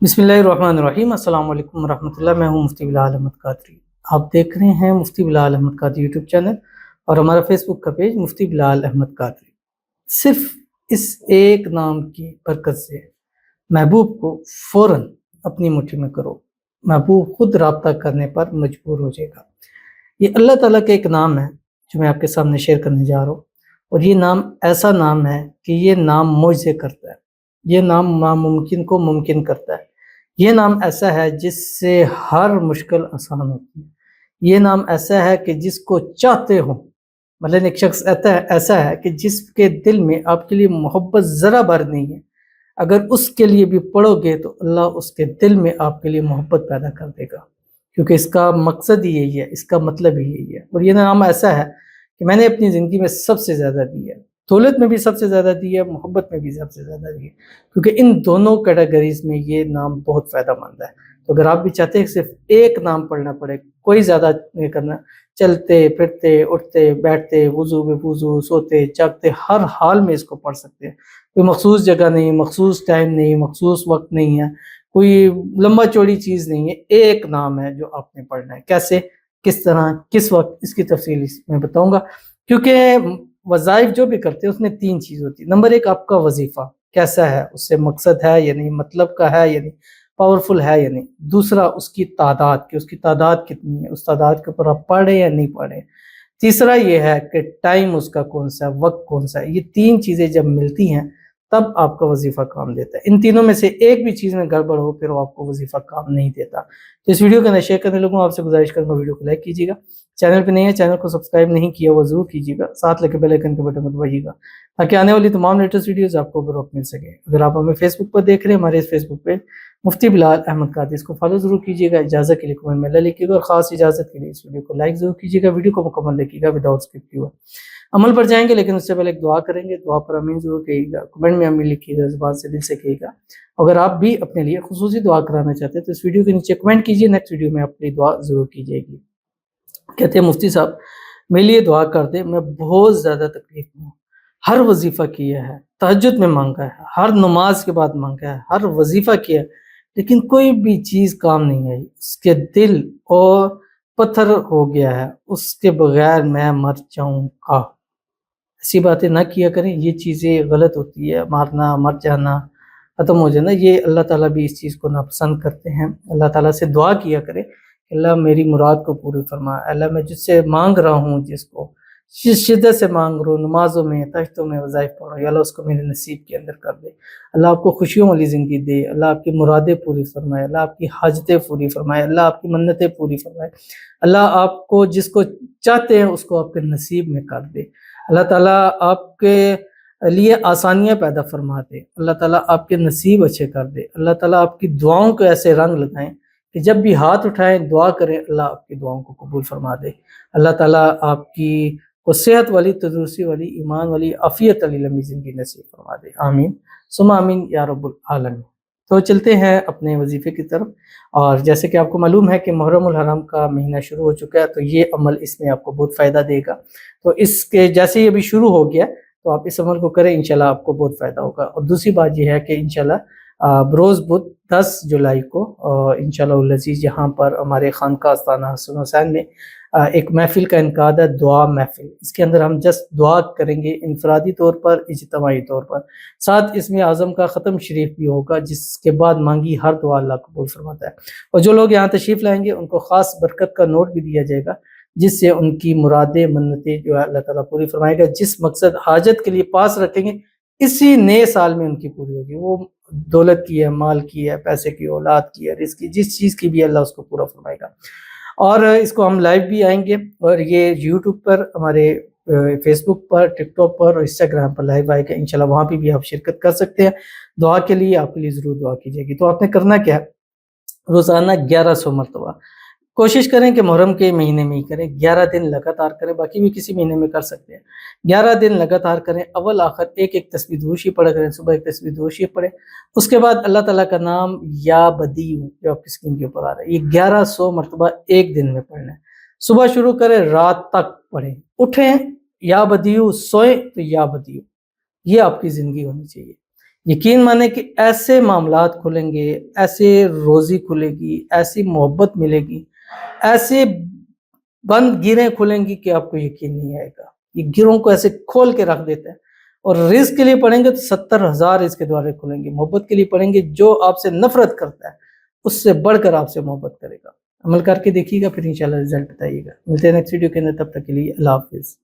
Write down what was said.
بسم اللہ الرحمن الرحیم۔ السلام علیکم ورحمۃ اللہ۔ میں ہوں مفتی بلال احمد قادری۔ آپ دیکھ رہے ہیں مفتی بلال احمد قادری یوٹیوب چینل اور ہمارا فیس بک کا پیج مفتی بلال احمد قادری۔ صرف اس ایک نام کی برکت سے محبوب کو فوراً اپنی مٹھی میں کرو، محبوب خود رابطہ کرنے پر مجبور ہو جائے گا۔ یہ اللہ تعالیٰ کا ایک نام ہے جو میں آپ کے سامنے شیئر کرنے جا رہا ہوں، اور یہ نام ایسا نام ہے کہ یہ نام معجزے کرتا ہے، یہ نام ناممکن کو ممکن کرتا ہے۔ یہ نام ایسا ہے جس سے ہر مشکل آسان ہوتی ہے۔ یہ نام ایسا ہے کہ جس کو چاہتے ہو، مثلاً ایک شخص ایسا ہے کہ جس کے دل میں آپ کے لیے محبت ذرا بھر نہیں ہے، اگر اس کے لیے بھی پڑھو گے تو اللہ اس کے دل میں آپ کے لیے محبت پیدا کر دے گا، کیونکہ اس کا مقصد ہی یہی ہے، اس کا مطلب ہی یہی ہے۔ اور یہ نام ایسا ہے کہ میں نے اپنی زندگی میں سب سے زیادہ دی ہے، دولت میں بھی سب سے زیادہ دی ہے، محبت میں بھی سب سے زیادہ دی ہے، کیونکہ ان دونوں کیٹیگریز میں یہ نام بہت فائدہ مند ہے۔ تو اگر آپ بھی چاہتے ہیں کہ صرف ایک نام پڑھنا پڑے، کوئی زیادہ نہیں کرنا، چلتے پھرتے اٹھتے بیٹھتے وضو بے وضو سوتے جاگتے ہر حال میں اس کو پڑھ سکتے ہیں۔ کوئی مخصوص جگہ نہیں، مخصوص ٹائم نہیں، مخصوص وقت نہیں ہے، کوئی لمبا چوڑی چیز نہیں ہے، ایک نام ہے جو آپ نے پڑھنا ہے۔ کیسے، کس طرح، کس وقت، اس کی تفصیل میں بتاؤں گا، کیونکہ وظائف جو بھی کرتے ہیں اس میں تین چیز ہوتی ہے۔ نمبر ایک، آپ کا وظیفہ کیسا ہے، اس سے مقصد ہے یا نہیں، مطلب کا ہے یا نہیں، پاورفل ہے یا نہیں۔ دوسرا، اس کی تعداد، کہ اس کی تعداد کتنی ہے، اس تعداد کے اوپر آپ پڑھیں یا نہیں پڑھیں۔ تیسرا یہ ہے کہ ٹائم اس کا کون سا ہے، وقت کون سا ہے۔ یہ تین چیزیں جب ملتی ہیں تب آپ کا وظیفہ کام دیتا ہے۔ ان تینوں میں سے ایک بھی چیز میں گڑبڑ ہو پھر وہ آپ کو وظیفہ کام نہیں دیتا۔ تو اس ویڈیو کے اندر شیئر کرنے لوگوں آپ سے گزارش کروں گا ویڈیو کو لائک کیجیے گا، چینل پہ نہیں ہے چینل کو سبسکرائب نہیں کیا وہ ضرور کیجیے گا، ساتھ لگے بیل آئیکن کے بٹن کو دبائیے گا تاکہ آنے والی تمام لیٹسٹ ویڈیوز آپ کو بروقت مل سکے۔ اگر آپ ہمیں فیس بک پر دیکھ رہے ہیں، ہمارے اس فیس بک پہ مفتی بلال احمد قادری، اس کو فالو ضرور کیجیے گا، اجازت کے لیے کمنٹ میں اللہ لکھیے گا، اور خاص اجازت کے لیے اس ویڈیو کو لائک ضرور کیجیے گا، ویڈیو کو مکمل دیکھیے گا وداؤٹ اسکپ کیے ہوئے۔ عمل پر جائیں گے لیکن اس سے پہلے ایک دعا کریں گے، دعا پر امین ضرور کہیے گا، کمنٹ میں امین لکھیے گا، زبان سے دل سے کہیے گا۔ اگر آپ بھی اپنے لیے خصوصی دعا کرانا چاہتے ہیں تو اس ویڈیو کے نیچے کمنٹ کیجیے، نیکسٹ ویڈیو میں اپنی دعا ضرور کیجیے گی۔ کہتے ہیں مفتی صاحب میرے لیے دعا کر دے، میں بہت زیادہ تکلیف میں ہوں، ہر وظیفہ کیا ہے، تہجد میں مانگا ہے، ہر نماز کے بعد مانگا ہے، ہر وظیفہ کیا ہے، لیکن کوئی بھی چیز کام نہیں آئی۔ اس کے دل اور پتھر ہو گیا ہے، اس کے بغیر میں مر جاؤں گا۔ ایسی باتیں نہ کیا کریں، یہ چیزیں غلط ہوتی ہے، مارنا، مر جانا، ختم ہو جانا، یہ اللہ تعالیٰ بھی اس چیز کو ناپسند کرتے ہیں۔ اللہ تعالیٰ سے دعا کیا کرے کہ اللہ میری مراد کو پوری فرما، اللہ میں جس سے مانگ رہا ہوں، جس کو جس شدت سے مانگ رہا ہوں، نمازوں میں، تہجدوں میں، وظائف پڑھ رہا ہوں، یا اللہ اس کو میرے نصیب کے اندر کر دے۔ اللہ آپ کو خوشیوں والی زندگی دے، اللہ آپ کی مرادیں پوری فرمائے، اللہ آپ کی حاجتیں پوری فرمائے، اللہ آپ کی منتیں پوری فرمائے، اللہ آپ کو جس کو چاہتے ہیں اس کو آپ کے نصیب میں کر دے۔ اللہ تعالیٰ آپ کے لیے آسانیاں پیدا فرما دے، اللہ تعالیٰ آپ کے نصیب اچھے کر دے، اللہ تعالیٰ آپ کی دعاؤں کو ایسے رنگ لگائیں کہ جب بھی ہاتھ اٹھائیں دعا کریں اللہ آپ کی دعاؤں کو قبول فرما دے۔ اللہ تعالیٰ آپ کی کو صحت والی، تندرستی والی، ایمان والی، عافیت والی لمبی زندگی نصیب فرما دے، آمین ثم آمین یا رب العالمین۔ تو چلتے ہیں اپنے وظیفے کی طرف، اور جیسے کہ آپ کو معلوم ہے کہ محرم الحرام کا مہینہ شروع ہو چکا ہے، تو یہ عمل اس میں آپ کو بہت فائدہ دے گا۔ تو اس کے جیسے یہ ابھی شروع ہو گیا تو آپ اس عمل کو کریں، انشاءاللہ آپ کو بہت فائدہ ہوگا۔ اور دوسری بات یہ ہے کہ انشاءاللہ بروز بدھ 10 جولائی کو انشاءاللہ العزیز یہاں پر ہمارے خانقاہ آستانہ حسن حسین میں ایک محفل کا انعقاد ہے، دعا محفل۔ اس کے اندر ہم جسٹ دعا کریں گے، انفرادی طور پر، اجتماعی طور پر، ساتھ اسم اعظم کا ختم شریف بھی ہوگا، جس کے بعد مانگی ہر دعا اللہ قبول فرماتا ہے۔ اور جو لوگ یہاں تشریف لائیں گے ان کو خاص برکت کا نوٹ بھی دیا جائے گا، جس سے ان کی مرادیں، منتیں جو ہے اللہ تعالیٰ پوری فرمائے گا۔ جس مقصد حاجت کے لیے پاس رکھیں گے اسی نئے سال میں ان کی پوری ہوگی، وہ دولت کی ہے، مال کی ہے، پیسے کی، اولاد کی ہے، رزق کی، جس چیز کی بھی اللہ اس کو پورا فرمائے گا۔ اور اس کو ہم لائیو بھی آئیں گے، اور یہ یوٹیوب پر، ہمارے فیس بک پر، ٹک ٹاک پر اور انسٹاگرام پر لائیو آئے گا، انشاءاللہ وہاں پہ بھی آپ شرکت کر سکتے ہیں۔ دعا کے لیے آپ کے لیے ضرور دعا کی جائے گی۔ تو آپ نے کرنا کیا ہے، روزانہ 1100 مرتبہ کوشش کریں کہ محرم کے مہینے میں ہی کریں، 11 دن لگاتار کریں، باقی بھی کسی مہینے میں کر سکتے ہیں۔ 11 دن لگاتار کریں، اول آخر ایک ایک تسبیح درود پڑھا کریں، صبح ایک تسبیح درود پڑھیں، اس کے بعد اللہ تعالیٰ کا نام یا بدیع جو آپ کی اسکرین کے اوپر آ رہا ہے، یہ 1100 مرتبہ ایک دن میں پڑھنا ہے۔ صبح شروع کریں، رات تک پڑھیں، اٹھیں یا بدیع، سوئیں تو یا بدیع، یہ آپ کی زندگی ہونی چاہیے۔ یقین مانے کہ ایسے معاملات کھلیں گے، ایسے روزی کھلے گی، ایسی محبت ملے گی، ایسے بند گیریں کھلیں گی کہ آپ کو یقین نہیں آئے گا۔ یہ گیروں کو ایسے کھول کے رکھ دیتے ہیں، اور رزق کے لیے پڑھیں گے تو 70,000 رزق کے دوارے کھلیں گے۔ محبت کے لیے پڑھیں گے، جو آپ سے نفرت کرتا ہے اس سے بڑھ کر آپ سے محبت کرے گا۔ عمل کر کے دیکھیے گا، پھر انشاءاللہ رزلٹ بتائیے گا۔ ملتے ہیں نیکسٹ ویڈیو کے اندر، تب تک کے لیے اللہ حافظ۔